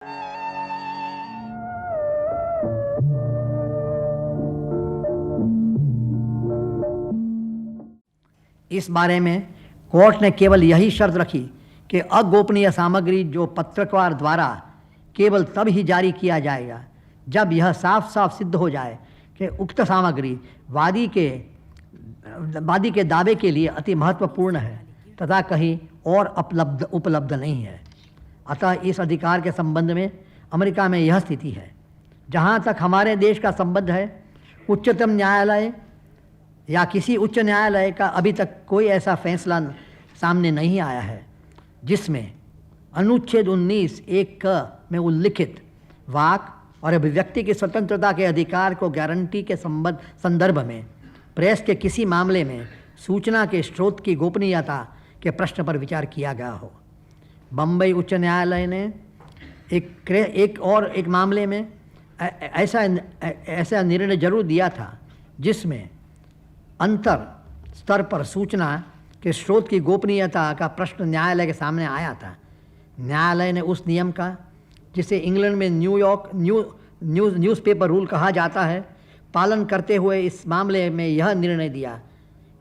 इस बारे में कोर्ट ने केवल यही शर्त रखी कि अगोपनीय सामग्री जो पत्रकार द्वारा केवल तब ही जारी किया जाएगा जब यह साफ साफ सिद्ध हो जाए कि उक्त सामग्री वादी के दावे के लिए अति महत्वपूर्ण है तथा कहीं और उपलब्ध नहीं है। अतः इस अधिकार के संबंध में अमेरिका में यह स्थिति है। जहाँ तक हमारे देश का संबंध है, उच्चतम न्यायालय या किसी उच्च न्यायालय का अभी तक कोई ऐसा फैसला सामने नहीं आया है जिसमें अनुच्छेद 19(1) में उल्लिखित वाक और अभिव्यक्ति की स्वतंत्रता के अधिकार को गारंटी के संदर्भ में प्रेस के किसी मामले में सूचना के स्रोत की गोपनीयता के प्रश्न पर विचार किया गया हो। बम्बई उच्च न्यायालय ने एक मामले में ऐसा निर्णय जरूर दिया था जिसमें अंतर स्तर पर सूचना के स्रोत की गोपनीयता का प्रश्न न्यायालय के सामने आया था। न्यायालय ने उस नियम का, जिसे इंग्लैंड में न्यूज़पेपर रूल कहा जाता है, पालन करते हुए इस मामले में यह निर्णय दिया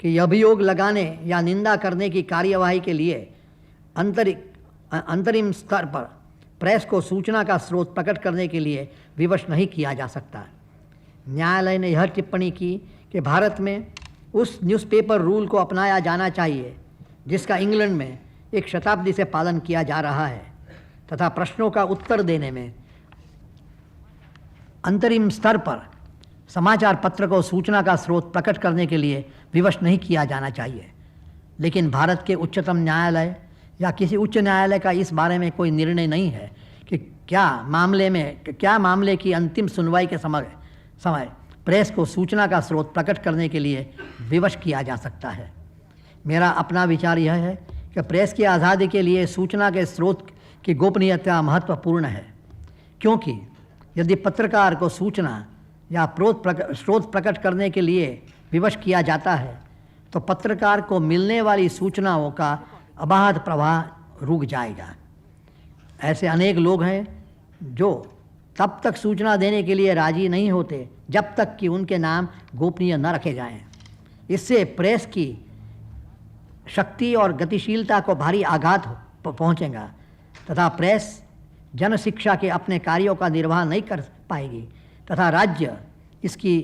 कि अभियोग लगाने या निंदा करने की कार्यवाही के लिए अंतरिम स्तर पर प्रेस को सूचना का स्रोत प्रकट करने के लिए विवश नहीं किया जा सकता। न्यायालय ने यह टिप्पणी की कि भारत में उस न्यूज़पेपर रूल को अपनाया जाना चाहिए जिसका इंग्लैंड में एक शताब्दी से पालन किया जा रहा है तथा प्रश्नों का उत्तर देने में अंतरिम स्तर पर समाचार पत्र को सूचना का स्रोत प्रकट करने के लिए विवश नहीं किया जाना चाहिए। लेकिन भारत के उच्चतम न्यायालय या किसी उच्च न्यायालय का इस बारे में कोई निर्णय नहीं है कि क्या मामले की अंतिम सुनवाई के समय प्रेस को सूचना का स्रोत प्रकट करने के लिए विवश किया जा सकता है। मेरा अपना विचार यह है कि प्रेस की आज़ादी के लिए सूचना के स्रोत की गोपनीयता महत्वपूर्ण है, क्योंकि यदि पत्रकार को सूचना या स्रोत प्रकट करने के लिए विवश किया जाता है तो पत्रकार को मिलने वाली सूचनाओं का अबाध प्रवाह रुक जाएगा। ऐसे अनेक लोग हैं जो तब तक सूचना देने के लिए राजी नहीं होते जब तक कि उनके नाम गोपनीय न रखे जाएं। इससे प्रेस की शक्ति और गतिशीलता को भारी आघात पहुंचेगा तथा प्रेस जनशिक्षा के अपने कार्यों का निर्वाह नहीं कर पाएगी तथा राज्य इसकी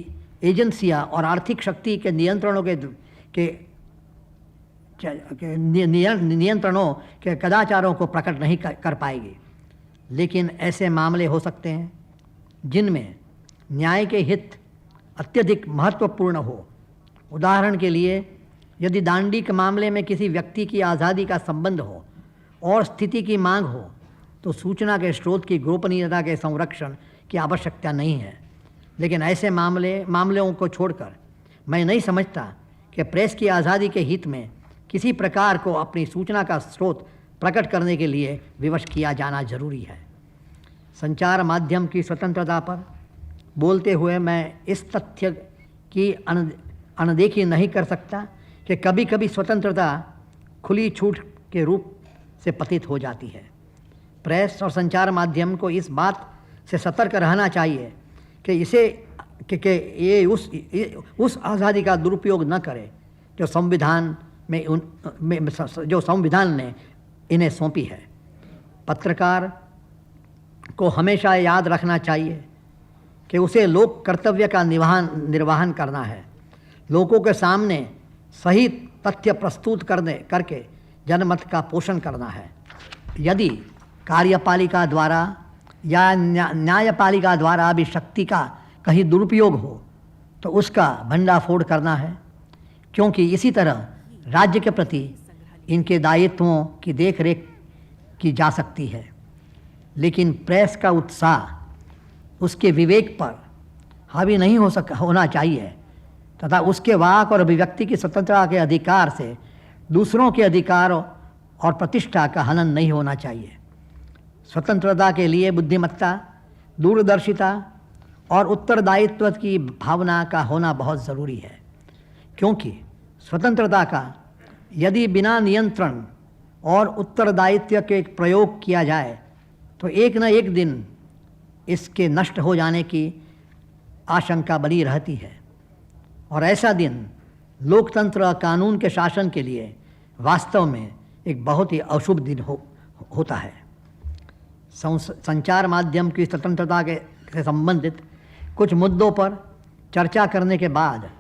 एजेंसियां और आर्थिक शक्ति के नियंत्रणों के कदाचारों को प्रकट नहीं कर पाएगी। लेकिन ऐसे मामले हो सकते हैं जिनमें न्याय के हित अत्यधिक महत्वपूर्ण हो। उदाहरण के लिए, यदि दांडिक मामले में किसी व्यक्ति की आज़ादी का संबंध हो और स्थिति की मांग हो तो सूचना के स्रोत की गोपनीयता के संरक्षण की आवश्यकता नहीं है। लेकिन ऐसे मामलों को छोड़कर मैं नहीं समझता कि प्रेस की आज़ादी के हित में किसी प्रकार को अपनी सूचना का स्रोत प्रकट करने के लिए विवश किया जाना जरूरी है। संचार माध्यम की स्वतंत्रता पर बोलते हुए मैं इस तथ्य की अनदेखी नहीं कर सकता कि कभी कभी स्वतंत्रता खुली छूट के रूप से पतित हो जाती है। प्रेस और संचार माध्यम को इस बात से सतर्क रहना चाहिए कि ये उस आज़ादी का दुरुपयोग न करे जो संविधान ने इन्हें सौंपी है। पत्रकार को हमेशा याद रखना चाहिए कि उसे लोक कर्तव्य का निर्वहन करना है। लोगों के सामने सही तथ्य प्रस्तुत करके जनमत का पोषण करना है। यदि कार्यपालिका द्वारा या न्यायपालिका द्वारा भी शक्ति का कहीं दुरुपयोग हो तो उसका भंडाफोड़ करना है, क्योंकि इसी तरह राज्य के प्रति इनके दायित्वों की देखरेख की जा सकती है। लेकिन प्रेस का उत्साह उसके विवेक पर हावी नहीं होना चाहिए तथा उसके वाक और अभिव्यक्ति की स्वतंत्रता के अधिकार से दूसरों के अधिकार और प्रतिष्ठा का हनन नहीं होना चाहिए। स्वतंत्रता के लिए बुद्धिमत्ता, दूरदर्शिता और उत्तरदायित्व की भावना का होना बहुत ज़रूरी है, क्योंकि स्वतंत्रता का यदि बिना नियंत्रण और उत्तरदायित्व के प्रयोग किया जाए तो एक न एक दिन इसके नष्ट हो जाने की आशंका बनी रहती है, और ऐसा दिन लोकतंत्र कानून के शासन के लिए वास्तव में एक बहुत ही अशुभ दिन होता है। संचार माध्यम की स्वतंत्रता से संबंधित कुछ मुद्दों पर चर्चा करने के बाद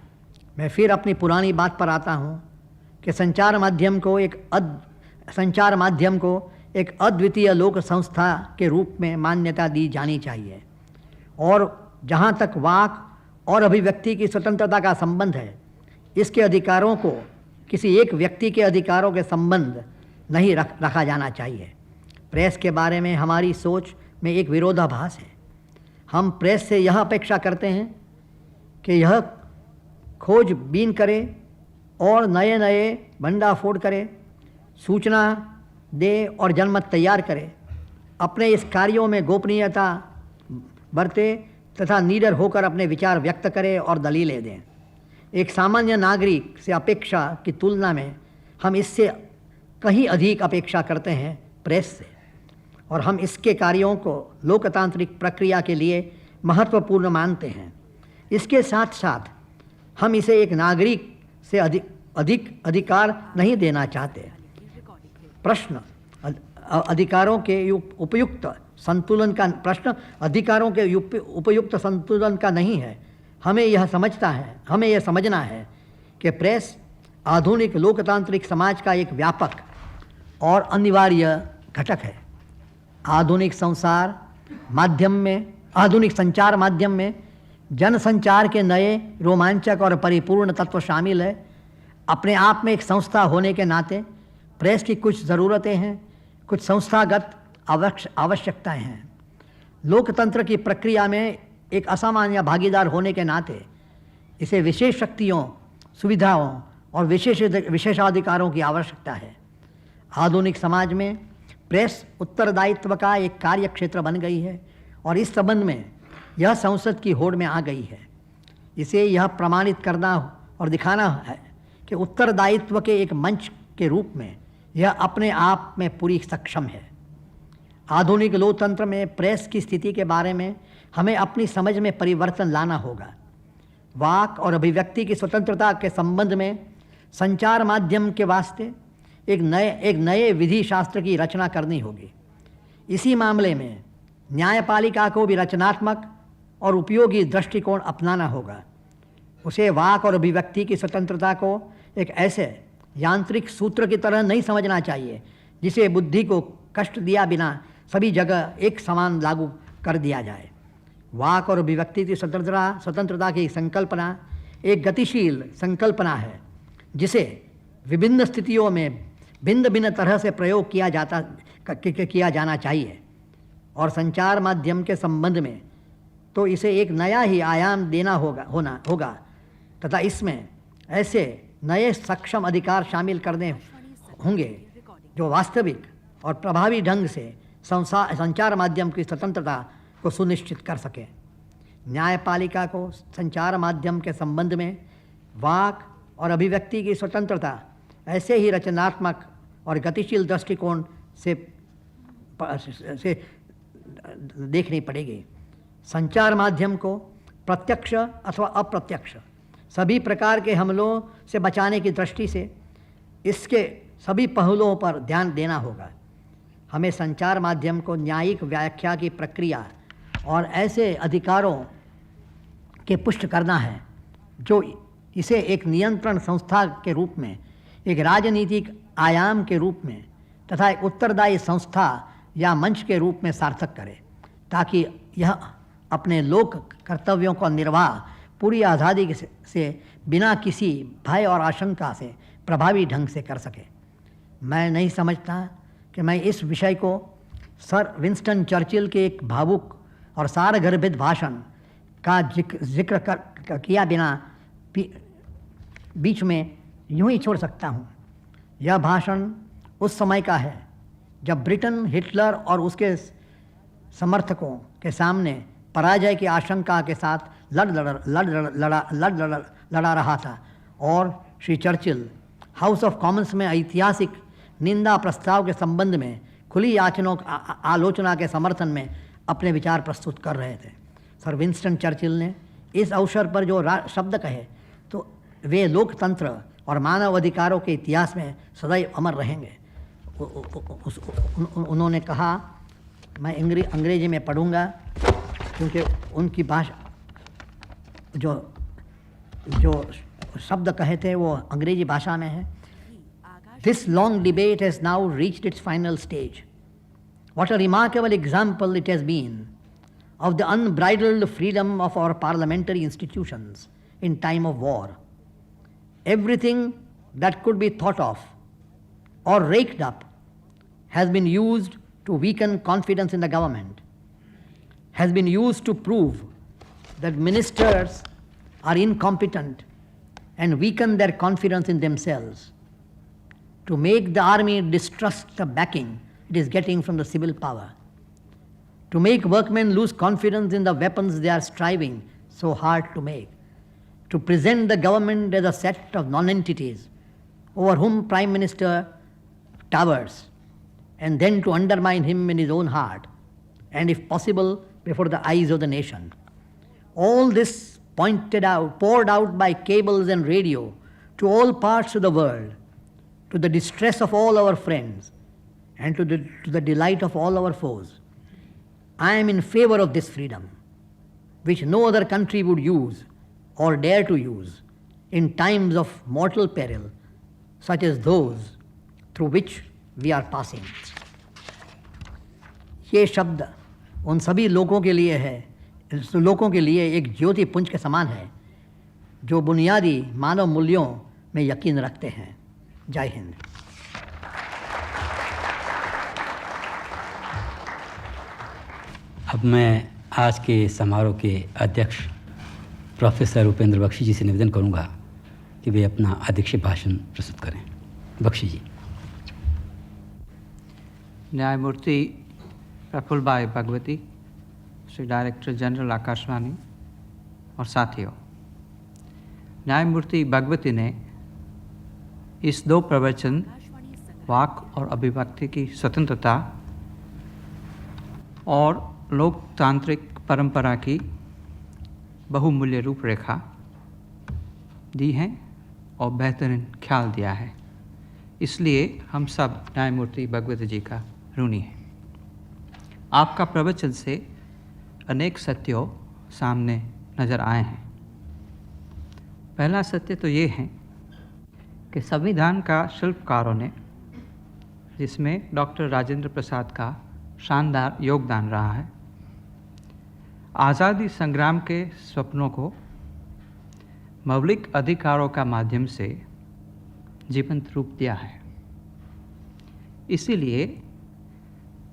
मैं फिर अपनी पुरानी बात पर आता हूँ कि संचार माध्यम को एक अद्वितीय लोक संस्था के रूप में मान्यता दी जानी चाहिए, और जहाँ तक वाक और अभिव्यक्ति की स्वतंत्रता का संबंध है, इसके अधिकारों को किसी एक व्यक्ति के अधिकारों के संबंध नहीं रखा जाना चाहिए। प्रेस के बारे में हमारी सोच में एक विरोधाभास है। हम प्रेस से यह अपेक्षा करते हैं कि यह खोजबीन करे और नए नए भंडाफोड़ करे, सूचना दे और जनमत तैयार करे, अपने इस कार्यों में गोपनीयता बरते तथा निडर होकर अपने विचार व्यक्त करे और दलीलें दें। एक सामान्य नागरिक से अपेक्षा की तुलना में हम इससे कहीं अधिक अपेक्षा करते हैं प्रेस से, और हम इसके कार्यों को लोकतांत्रिक प्रक्रिया के लिए महत्वपूर्ण मानते हैं। इसके साथ साथ हम इसे एक नागरिक से अधिक अधिकार नहीं देना चाहते। प्रश्न अधिकारों के उपयुक्त संतुलन का नहीं है। हमें यह समझना है कि प्रेस आधुनिक लोकतांत्रिक समाज का एक व्यापक और अनिवार्य घटक है। आधुनिक संचार माध्यम में जनसंचार के नए रोमांचक और परिपूर्ण तत्व शामिल है। अपने आप में एक संस्था होने के नाते प्रेस की कुछ ज़रूरतें हैं, कुछ संस्थागत आवश्यकताएं हैं। लोकतंत्र की प्रक्रिया में एक असामान्य भागीदार होने के नाते इसे विशेष शक्तियों, सुविधाओं और विशेषाधिकारों की आवश्यकता है। आधुनिक समाज में प्रेस उत्तरदायित्व का एक कार्य क्षेत्र बन गई है, और इस संबंध में यह संसद की होड़ में आ गई है। इसे यह प्रमाणित करना और दिखाना है कि उत्तरदायित्व के एक मंच के रूप में यह अपने आप में पूरी सक्षम है। आधुनिक लोकतंत्र में प्रेस की स्थिति के बारे में हमें अपनी समझ में परिवर्तन लाना होगा। वाक और अभिव्यक्ति की स्वतंत्रता के संबंध में संचार माध्यम के वास्ते एक नए विधि शास्त्र की रचना करनी होगी। इसी मामले में न्यायपालिका को भी रचनात्मक और उपयोगी दृष्टिकोण अपनाना होगा। उसे वाक और अभिव्यक्ति की स्वतंत्रता को एक ऐसे यांत्रिक सूत्र की तरह नहीं समझना चाहिए जिसे बुद्धि को कष्ट दिया बिना सभी जगह एक समान लागू कर दिया जाए। वाक और अभिव्यक्ति की स्वतंत्रता की संकल्पना एक गतिशील संकल्पना है, जिसे विभिन्न स्थितियों में भिन्न भिन्न तरह से प्रयोग किया जाना चाहिए, और संचार माध्यम के संबंध में तो इसे एक नया ही आयाम देना होगा तथा इसमें ऐसे नए सक्षम अधिकार शामिल करने होंगे जो वास्तविक और प्रभावी ढंग से संचार माध्यम की स्वतंत्रता को सुनिश्चित कर सके। न्यायपालिका को संचार माध्यम के संबंध में वाक और अभिव्यक्ति की स्वतंत्रता ऐसे ही रचनात्मक और गतिशील दृष्टिकोण से देखनी पड़ेगी। संचार माध्यम को प्रत्यक्ष अथवा अप्रत्यक्ष सभी प्रकार के हमलों से बचाने की दृष्टि से इसके सभी पहलुओं पर ध्यान देना होगा। हमें संचार माध्यम को न्यायिक व्याख्या की प्रक्रिया और ऐसे अधिकारों के पुष्ट करना है जो इसे एक नियंत्रण संस्था के रूप में, एक राजनीतिक आयाम के रूप में तथा एक उत्तरदायी संस्था या मंच के रूप में सार्थक करे, ताकि यह अपने लोक कर्तव्यों का निर्वाह पूरी आज़ादी से बिना किसी भय और आशंका से प्रभावी ढंग से कर सके। मैं नहीं समझता कि मैं इस विषय को सर विंस्टन चर्चिल के एक भावुक और सारगर्भित भाषण का जिक्र किया बिना बीच में यूं ही छोड़ सकता हूं। यह भाषण उस समय का है जब ब्रिटेन हिटलर और उसके समर्थकों के सामने पराजय की आशंका के साथ लड़ा रहा था, और Shri Churchill house of Commons में ऐतिहासिक निंदा प्रस्ताव के संबंध में खुली आलोचना के समर्थन में अपने विचार प्रस्तुत कर रहे थे। सर विंस्टन चर्चिल ने इस अवसर पर जो शब्द कहे तो वे लोकतंत्र और मानव अधिकारों के इतिहास में सदैव अमर रहेंगे। उन्होंने कहा, मैं अंग्रेजी में पढ़ूंगा क्योंकि उनकी भाषा जो शब्द कहे थे वो अंग्रेजी भाषा में है। This long debate has now reached its final stage. What a remarkable example it has been of the unbridled freedom of our parliamentary institutions in time of war. Everything that could be thought of or raked up has been used to weaken confidence in the government, has been used to prove that ministers are incompetent and weaken their confidence in themselves, to make the army distrust the backing it is getting from the civil power, to make workmen lose confidence in the weapons they are striving so hard to make, to present the government as a set of non-entities over whom Prime Minister towers, and then to undermine him in his own heart, and if possible, before the eyes of the nation. All this poured out by cables and radio to all parts of the world, to the distress of all our friends, and to the delight of all our foes. I am in favor of this freedom, which no other country would use or dare to use in times of mortal peril, such as those through which we are passing. ये शब्द उन सभी लोगों के लिए है, लोगों के लिए एक ज्योति पुंज के समान है जो बुनियादी मानव मूल्यों में यकीन रखते हैं। जय हिंद। अब मैं आज के समारोह के अध्यक्ष प्रोफेसर उपेंद्र बख्शी जी से निवेदन करूंगा कि वे अपना अध्यक्षीय भाषण प्रस्तुत करें। बख्शी जी। न्यायमूर्ति प्रफुल्ल भाई भगवती, श्री डायरेक्टर जनरल आकाशवाणी और साथियों, न्यायमूर्ति भगवती ने इस दो प्रवचन वाक और अभिव्यक्ति की स्वतंत्रता और लोकतांत्रिक परंपरा की बहुमूल्य रूपरेखा दी है और बेहतरीन ख्याल दिया है। इसलिए हम सब न्यायमूर्ति भगवती जी का ऋणी हैं। आपका प्रवचन से अनेक सत्यों सामने नजर आए हैं। पहला सत्य तो ये है कि संविधान का शिल्पकारों ने, जिसमें डॉक्टर राजेंद्र प्रसाद का शानदार योगदान रहा है, आज़ादी संग्राम के स्वप्नों को मौलिक अधिकारों का माध्यम से जीवंत रूप दिया है। इसीलिए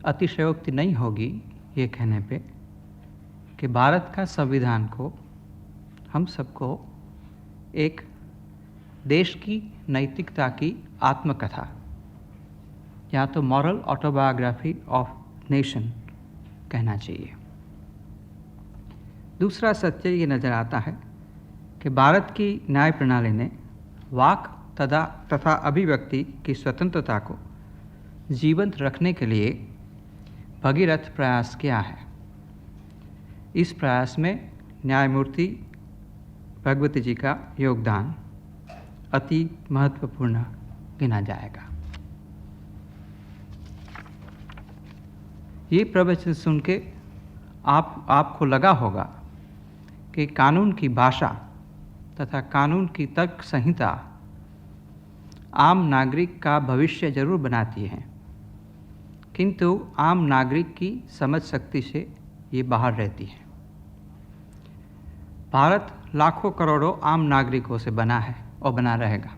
अतिशयोक्ति नहीं होगी ये कहने पे कि भारत का संविधान को हम सबको एक देश की नैतिकता की आत्मकथा या तो मॉरल ऑटोबायोग्राफी ऑफ नेशन कहना चाहिए। दूसरा सत्य ये नज़र आता है कि भारत की न्याय प्रणाली ने वाक तथा अभिव्यक्ति की स्वतंत्रता को जीवंत रखने के लिए भगीरथ प्रयास किया है। इस प्रयास में न्यायमूर्ति भगवती जी का योगदान अति महत्वपूर्ण गिना जाएगा। ये प्रवचन सुन के आपको लगा होगा कि कानून की भाषा तथा कानून की तर्क संहिता आम नागरिक का भविष्य जरूर बनाती है, किंतु आम नागरिक की समझ शक्ति से ये बाहर रहती है। भारत लाखों करोड़ों आम नागरिकों से बना है और बना रहेगा।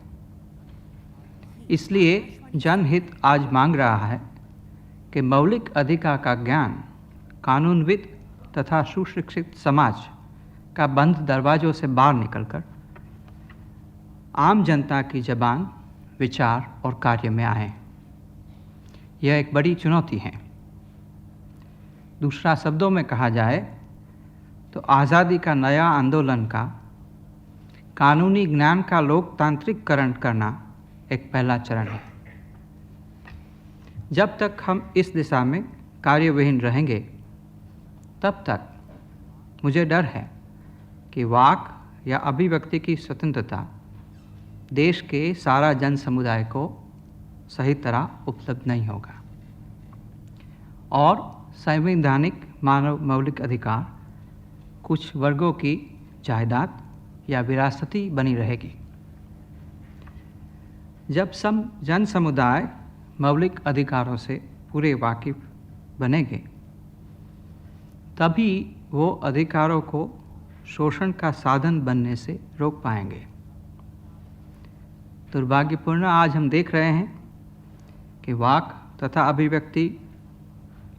इसलिए जनहित आज मांग रहा है कि मौलिक अधिकार का ज्ञान कानूनविद तथा सुशिक्षित समाज का बंद दरवाजों से बाहर निकलकर आम जनता की जबान, विचार और कार्य में आए। यह एक बड़ी चुनौती है। दूसरा शब्दों में कहा जाए तो आज़ादी का नया आंदोलन का कानूनी ज्ञान का लोकतांत्रिककरण करना एक पहला चरण है। जब तक हम इस दिशा में कार्यविहीन रहेंगे, तब तक मुझे डर है कि वाक या अभिव्यक्ति की स्वतंत्रता देश के सारा जन समुदाय को सही तरह उपलब्ध नहीं होगा और संवैधानिक मानव मौलिक अधिकार कुछ वर्गों की जायदाद या विरासती बनी रहेगी। जब जन समुदाय मौलिक अधिकारों से पूरे वाकिफ बनेंगे, तभी वो अधिकारों को शोषण का साधन बनने से रोक पाएंगे। दुर्भाग्यपूर्ण आज हम देख रहे हैं कि वाक तथा अभिव्यक्ति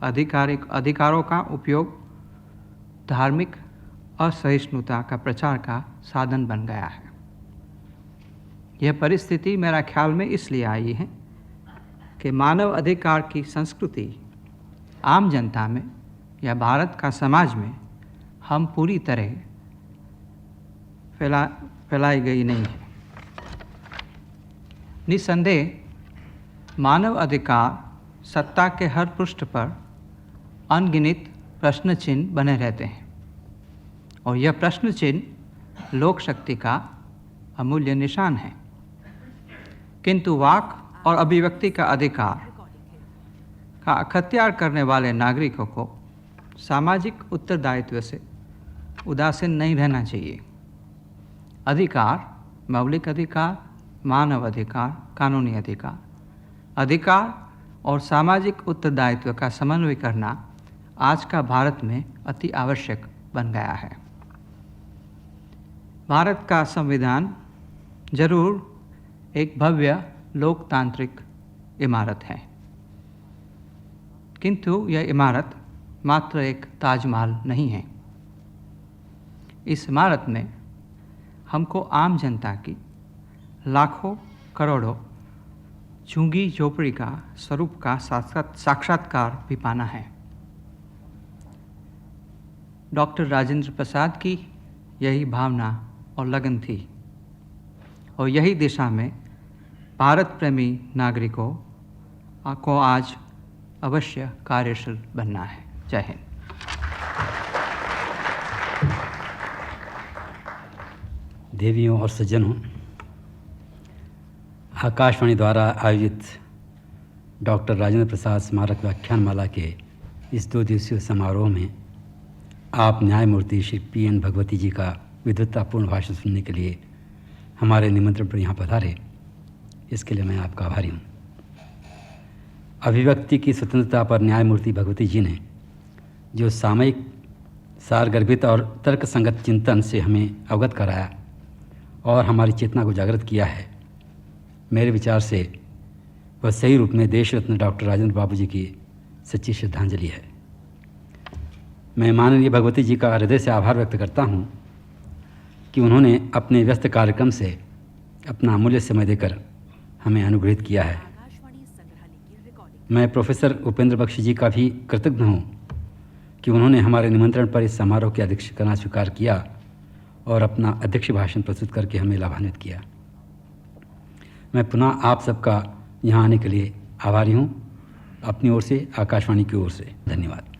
अधिकारों का उपयोग धार्मिक असहिष्णुता का प्रचार का साधन बन गया है। यह परिस्थिति मेरा ख्याल में इसलिए आई है कि मानव अधिकार की संस्कृति आम जनता में या भारत का समाज में हम पूरी तरह फैलाई गई नहीं है। निस्संदेह मानव अधिकार सत्ता के हर पृष्ठ पर अनगिनत प्रश्न चिन्ह बने रहते हैं और यह प्रश्न चिन्ह लोक शक्ति का अमूल्य निशान है। किंतु वाक और अभिव्यक्ति का अधिकार का अख्तियार करने वाले नागरिकों को सामाजिक उत्तरदायित्व से उदासीन नहीं रहना चाहिए। अधिकार, मौलिक अधिकार, मानव अधिकार, कानूनी अधिकार और सामाजिक उत्तरदायित्व का समन्वय करना आज का भारत में अति आवश्यक बन गया है। भारत का संविधान जरूर एक भव्य लोकतांत्रिक इमारत है, किंतु यह इमारत मात्र एक ताजमहल नहीं है। इस इमारत में हमको आम जनता की लाखों करोड़ों झुग्गी झोपड़ी का स्वरूप का साक्षात्कार भी पाना है। डॉक्टर राजेंद्र प्रसाद की यही भावना और लगन थी और यही दिशा में भारत प्रेमी नागरिकों को आज अवश्य कार्यशील बनना है। जय हिंद। देवियों और सज्जनों, आकाशवाणी द्वारा आयोजित डॉक्टर राजेंद्र प्रसाद स्मारक व्याख्यानमाला के इस 2 दिवसीय समारोह में आप न्यायमूर्ति श्री PN भगवती जी का विद्वत्तापूर्ण भाषण सुनने के लिए हमारे निमंत्रण पर यहाँ पधारे, इसके लिए मैं आपका आभारी हूँ। अभिव्यक्ति की स्वतंत्रता पर न्यायमूर्ति भगवती जी ने जो सामयिक सारगर्भित और तर्कसंगत चिंतन से हमें अवगत कराया और हमारी चेतना को जागृत किया है, मेरे विचार से वह सही रूप में देश रत्न डॉक्टर राजेंद्र बाबू जी की सच्ची श्रद्धांजलि है। मैं माननीय भगवती जी का हृदय से आभार व्यक्त करता हूँ कि उन्होंने अपने व्यस्त कार्यक्रम से अपना अमूल्य समय देकर हमें अनुग्रहित किया है। मैं प्रोफेसर उपेंद्र बख्शी जी का भी कृतज्ञ हूँ कि उन्होंने हमारे निमंत्रण पर इस समारोह की अध्यक्षता करना स्वीकार किया और अपना अध्यक्ष भाषण प्रस्तुत करके हमें लाभान्वित किया। मैं पुनः आप सबका यहाँ आने के लिए आभारी हूँ। अपनी ओर से, आकाशवाणी की ओर से धन्यवाद।